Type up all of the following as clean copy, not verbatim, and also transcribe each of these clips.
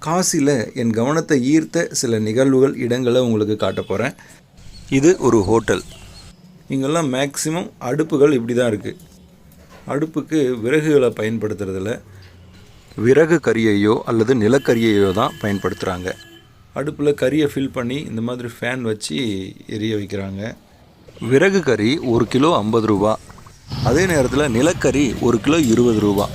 காசியில் என் கவனத்தை ஈர்த்த சில நிகழ்வுகள் இடங்களை உங்களுக்கு காட்ட போகிறேன். இது ஒரு ஹோட்டல். இங்கெல்லாம் மேக்சிமம் அடுப்புகள் இப்படி தான் இருக்குது. அடுப்புக்கு விறகுகளை பயன்படுத்துறதில்ல, விறகு கரியையோ அல்லது நிலக்கரியையோ தான் பயன்படுத்துகிறாங்க. அடுப்பில் கரியை ஃபில் பண்ணி இந்த மாதிரி ஃபேன் வச்சு எரிய வைக்கிறாங்க. விறகு கறி 1 கிலோ 50 ரூபா. அதே நேரத்தில் நிலக்கரி 1 கிலோ 20 ரூபா.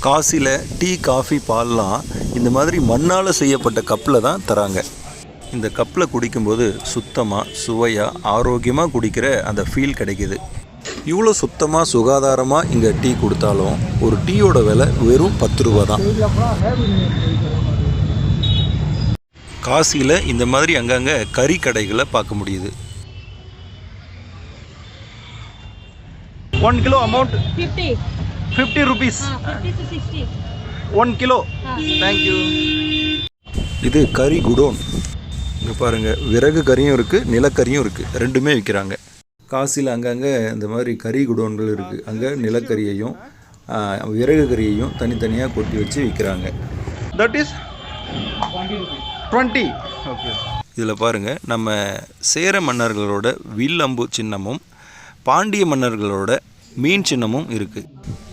காசியில் டீ, காஃபி, பால்லாம் இந்த மாதிரி மண்ணால் செய்யப்பட்ட கப்பில் தான் தராங்க. இந்த கப்பில் குடிக்கும்போது சுத்தமாக, சுவையாக, ஆரோக்கியமாக குடிக்கிற அந்த ஃபீல் கிடைக்கிது. இவ்வளோ சுத்தமாக, சுகாதாரமாக இங்கே டீ கொடுத்தாலும் ஒரு டீயோட விலை வெறும் 10 ரூபா தான். காசியில் இந்த மாதிரி அங்கங்கே கறி கடைகளை பார்க்க முடியுது. 1 kilo amount 50 rupees. 50 to 60. 1 kilo. Thank you. இது கறி குடோன். இங்கே பாருங்கள், விறகு கறியும் இருக்குது, நிலக்கரியும் இருக்குது, ரெண்டுமே விற்கிறாங்க. காசியில் அங்கங்கே இந்த மாதிரி கறி குடோன்கள் இருக்குது. அங்கே நிலக்கரியையும் விறகு கறியையும் தனித்தனியாக கொட்டி வச்சு விற்கிறாங்க. That is 20. Okay. இதில் பாருங்கள், நம்ம சேர மன்னர்களோட வில் அம்பு சின்னமும் பாண்டிய மன்னர்களோட மீன் சின்னமும் இருக்குது.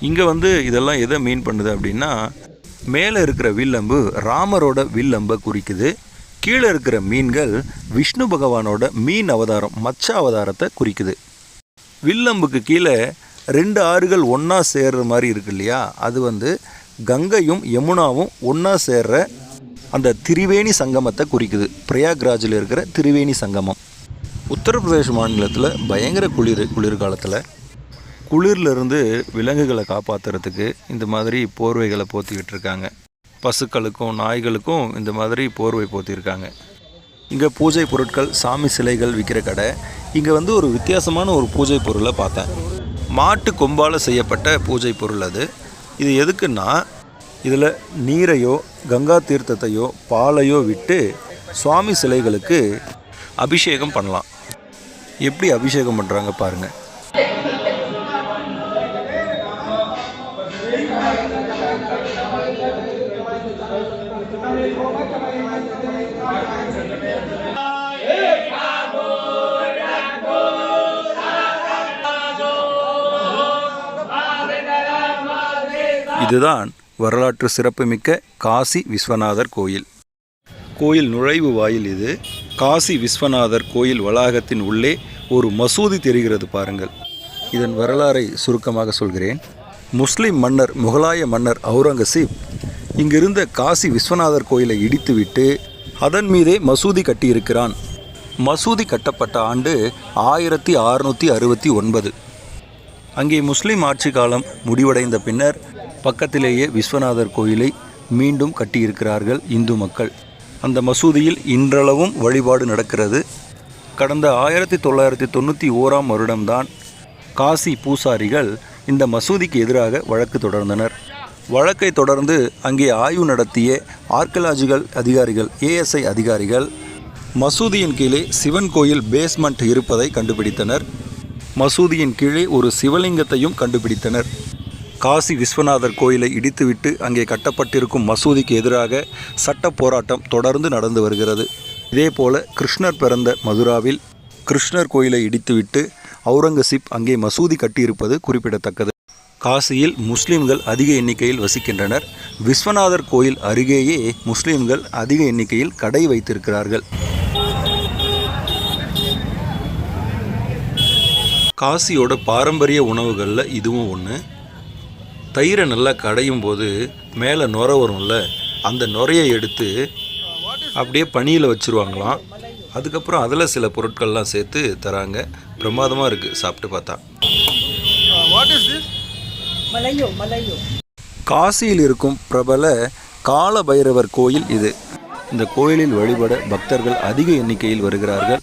இங்கே இதெல்லாம் எதை மீன் பண்ணுது அப்படின்னா, மேலே இருக்கிற வில்லம்பு ராமரோட வில்லம்பை குறிக்குது. கீழே இருக்கிற மீன்கள் விஷ்ணு பகவானோட மீன் அவதாரம், மச்ச அவதாரத்தை குறிக்குது. வில்லம்புக்கு கீழே 2 ஆறுகள் ஒன்றா சேர்ற மாதிரி இருக்கு இல்லையா, அது கங்கையும் யமுனாவும் ஒன்றா சேர்ற அந்த திரிவேணி சங்கமத்தை குறிக்குது. பிரயாக்ராஜில் இருக்கிற திரிவேணி சங்கமம். உத்தரப்பிரதேச மாநிலத்தில் பயங்கர குளிர்காலத்தில் குளிர்லேருந்து விலங்குகளை காப்பாற்றுறதுக்கு இந்த மாதிரி போர்வைகளை போத்திக்கிட்டு இருக்காங்க. பசுக்களுக்கும் நாய்களுக்கும் இந்த மாதிரி போர்வை போத்திருக்காங்க. இங்கே பூஜை பொருட்கள், சாமி சிலைகள் விற்கிற கடை. இங்கே ஒரு வித்தியாசமான ஒரு பூஜை பொருளை பார்த்தேன். மாட்டு கொம்பால் செய்யப்பட்ட பூஜை பொருள் அது. இது எதுக்குன்னா, இதில் நீரையோ கங்கா தீர்த்தத்தையோ பாலையோ விட்டு சுவாமி சிலைகளுக்கு அபிஷேகம் பண்ணலாம். எப்படி அபிஷேகம் பண்ணுறாங்க பாருங்கள். இதுதான் வரலாற்று சிறப்புமிக்க காசி விஸ்வநாதர் கோயில். கோயில் நுழைவு வாயில் இது. காசி விஸ்வநாதர் கோயில் வளாகத்தின் உள்ளே ஒரு மசூதி தெரிகிறது பாருங்கள். இதன் வரலாறை சுருக்கமாக சொல்கிறேன். முஸ்லிம் மன்னர், முகலாய மன்னர் அவுரங்கசீப் இங்கிருந்த காசி விஸ்வநாதர் கோயிலை இடித்துவிட்டு அதன் மீதே மசூதி கட்டியிருக்கிறான். மசூதி கட்டப்பட்ட ஆண்டு 1669. அங்கே முஸ்லிம் ஆட்சி காலம் முடிவடைந்த பின்னர் பக்கத்திலேயே விஸ்வநாதர் கோயிலை மீண்டும் கட்டியிருக்கிறார்கள் இந்து மக்கள். அந்த மசூதியில் இன்றளவும் வழிபாடு நடக்கிறது. கடந்த 1991ஆம் வருடம்தான் காசி பூசாரிகள் இந்த மசூதிக்கு எதிராக வழக்கு தொடர்ந்தனர். வழக்கை தொடர்ந்து அங்கே ஆய்வு நடத்திய ஆர்கியாலஜிக்கல் அதிகாரிகள், ASI அதிகாரிகள் மசூதியின் கீழே சிவன் கோயில் பேஸ்மெண்ட் இருப்பதை கண்டுபிடித்தனர். மசூதியின் கீழே ஒரு சிவலிங்கத்தையும் கண்டுபிடித்தனர். காசி விஸ்வநாதர் கோயிலை இடித்துவிட்டு அங்கே கட்டப்பட்டிருக்கும் மசூதிக்கு எதிராக சட்ட போராட்டம் தொடர்ந்து நடந்து வருகிறது. இதேபோல கிருஷ்ணர் பிறந்த மதுராவில் கிருஷ்ணர் கோயிலை இடித்துவிட்டு அவுரங்கசீப் அங்கே மசூதி கட்டியிருப்பது குறிப்பிடத்தக்கது. காசியில் முஸ்லிம்கள் அதிக எண்ணிக்கையில் வசிக்கின்றனர். விஸ்வநாதர் கோயில் அருகேயே முஸ்லிம்கள் அதிக எண்ணிக்கையில் கடை வைத்திருக்கிறார்கள். காசியோட பாரம்பரிய உணவுகளில் இதுவும் ஒன்று. தயிரை நல்லா கடையும் போது மேலே நுரை வரும்ல, அந்த நுரையை எடுத்து அப்படியே பனியில் வச்சுருவாங்களாம். அதுக்கப்புறம் அதில் சில பொருட்கள்லாம் சேர்த்து தராங்க. பிரமாதமாக இருக்குது சாப்பிட்டு பார்த்தா. காசியில் இருக்கும் பிரபல கால பைரவர் கோயில் இது. இந்த கோயிலில் வழிபட பக்தர்கள் அதிக எண்ணிக்கையில் வருகிறார்கள்.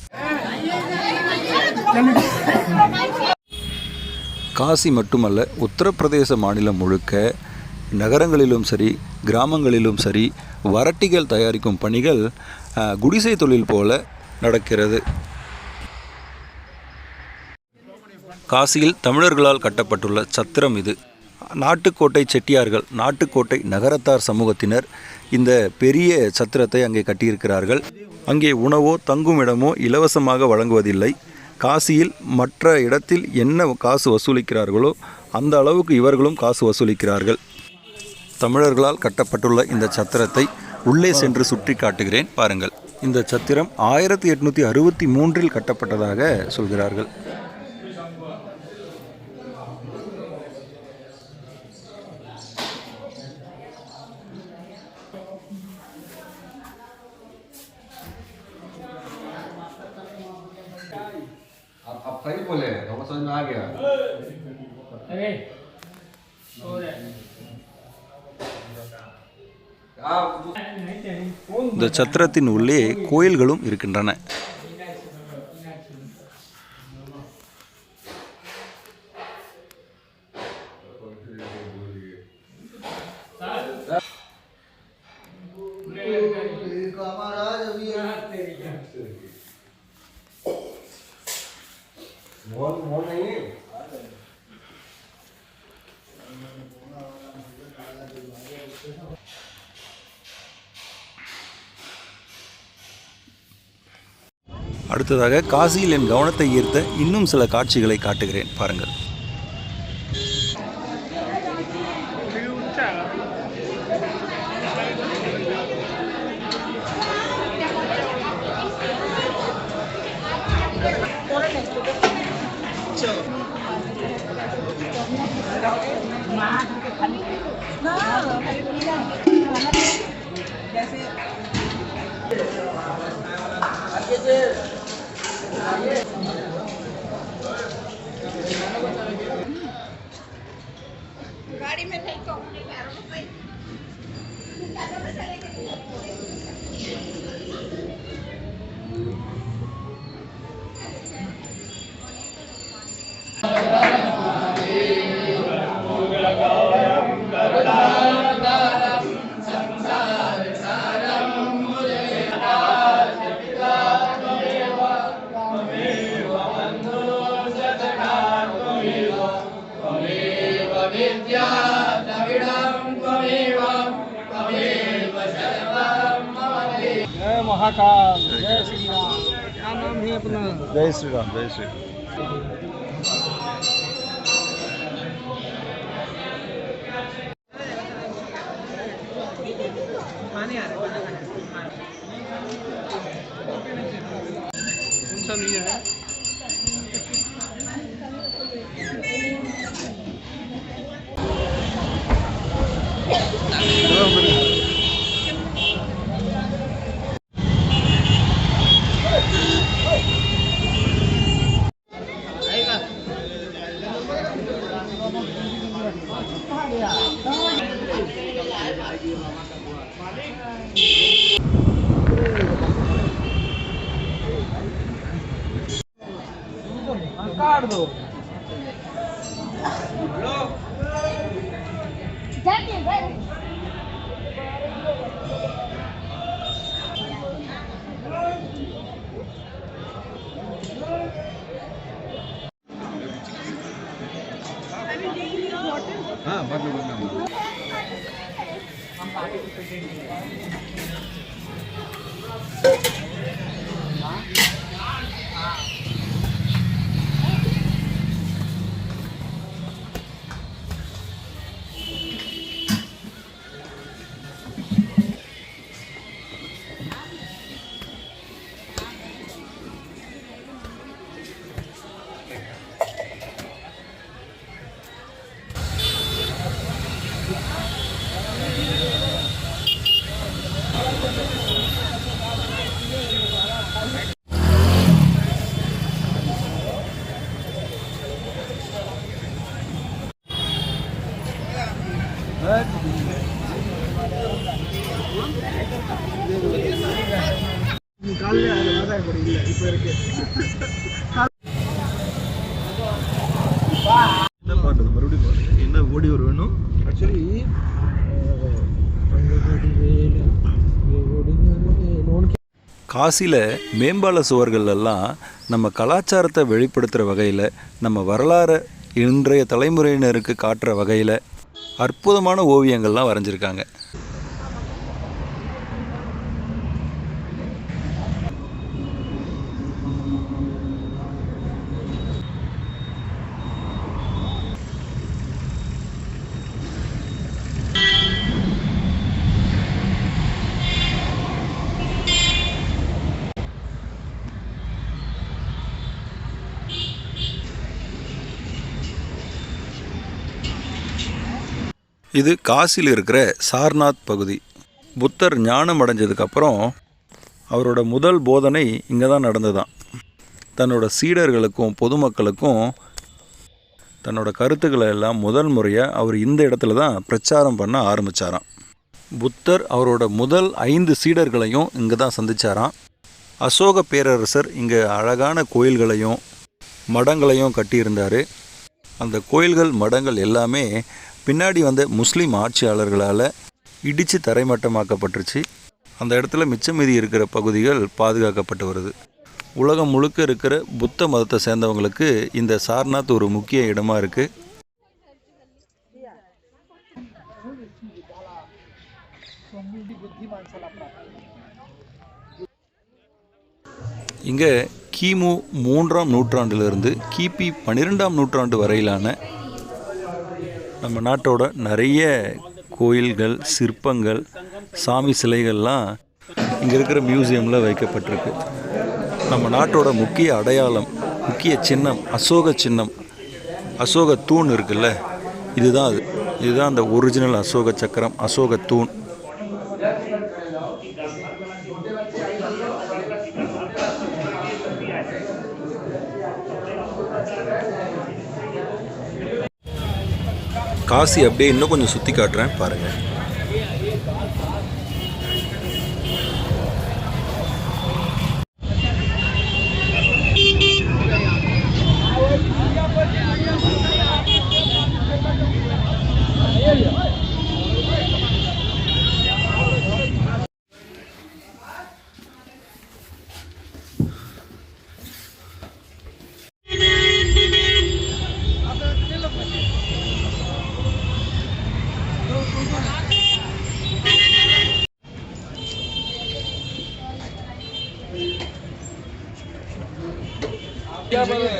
காசி மட்டுமல்ல, உத்தரப்பிரதேச மாநிலம் முழுக்க நகரங்களிலும் சரி கிராமங்களிலும் சரி வரட்டிகள் தயாரிக்கும் பணிகள் குடிசை தொழில் போல நடக்கிறது. காசியில் தமிழர்களால் கட்டப்பட்டுள்ள சத்திரம் இது. நாட்டுக்கோட்டை செட்டியார்கள், நாட்டுக்கோட்டை நகரத்தார் சமூகத்தினர் இந்த பெரிய சத்திரத்தை அங்கே கட்டியிருக்கிறார்கள். அங்கே உணவோ தங்கும் இடமோ இலவசமாக வழங்குவதில்லை. காசியில் மற்ற இடத்தில் என்ன காசு வசூலிக்கிறார்களோ அந்த அளவுக்கு இவர்களும் காசு வசூலிக்கிறார்கள். தமிழர்களால் கட்டப்பட்டுள்ள இந்த சத்திரத்தை உள்ளே சென்று சுற்றி காட்டுகிறேன், பாருங்கள். இந்த சத்திரம் 1863 கட்டப்பட்டதாக சொல்கிறார்கள். सही बोले, हमको समझ में आ गया। இந்த சத்திரத்தின் உள்ளே கோயில்களும் இருக்கின்றன. அடுத்ததாக காசியில் என் கவனத்தை ஈர்த்த இன்னும் சில காட்சிகளை காட்டுகிறேன், பாருங்கள். गाड़ी में नहीं को महाकाल, जय श्री राम। क्या नाम है अपना? जय श्री राम, जय श्री राम। पानी आ रहा है, कौन सा नहीं है? काट दो। हाँ बदलो இப்போ இருக்கு. என்ன பாட்டு மறுபடியும் பாருங்க, என்ன ஓடி வருவேணும். ஆக்சுவலி காசியில் மேம்பால சுவர்களெல்லாம் நம்ம கலாச்சாரத்தை வெளிப்படுத்துகிற வகையில், நம்ம வரலாறை இன்றைய தலைமுறையினருக்கு காட்டுற வகையில் அற்புதமான ஓவியங்கள்லாம் வரைஞ்சிருக்காங்க. இது காசியில் இருக்கிற சார்நாத் பகுதி. புத்தர் ஞானம் அடைஞ்சதுக்கப்புறம் அவரோட முதல் போதனை இங்கே தான் நடந்ததான். தன்னோட சீடர்களுக்கும் பொதுமக்களுக்கும் தன்னோட கருத்துக்களை எல்லாம் முதல் முறையாக அவர் இந்த இடத்துல தான் பிரச்சாரம் பண்ண ஆரம்பித்தாராம். புத்தர் அவரோட முதல் 5 சீடர்களையும் இங்கே தான் சந்தித்தாராம். அசோக பேரரசர் இங்கே அழகான கோயில்களையும் மடங்களையும் கட்டியிருந்தார். அந்த கோயில்கள் மடங்கள் எல்லாமே பின்னாடி வந்த முஸ்லீம் ஆட்சியாளர்களால் இடித்து தரைமட்டமாக்கப்பட்டுருச்சு. அந்த இடத்துல மிச்சம் மீதி இருக்கிற பகுதிகள் பாதுகாக்கப்பட்டு வருது. உலகம் முழுக்க இருக்கிற புத்த மதத்தை சேர்ந்தவங்களுக்கு இந்த சார்நாத் ஒரு முக்கிய இடமா இருக்குது. இங்கே கிமு 3ஆம் நூற்றாண்டிலிருந்து கிபி 12ஆம் நூற்றாண்டு வரையிலான நம்ம நாட்டோட நிறைய கோயில்கள், சிற்பங்கள், சாமி சிலைகள்லாம் இங்கே இருக்கிற மியூசியமில் வைக்கப்பட்டிருக்கு. நம்ம நாட்டோட முக்கிய அடையாளம், முக்கிய சின்னம், அசோக சின்னம், அசோக தூண் இருக்குல்ல, இதுதான் அந்த ஒரிஜினல் அசோக சக்கரம், அசோக தூண். காசி அப்படியே இன்னும் கொஞ்சம் சுற்றி காட்டுறேன் பாருங்கள். क्या बोले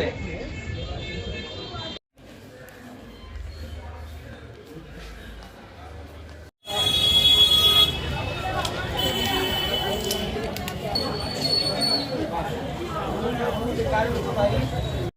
कार्य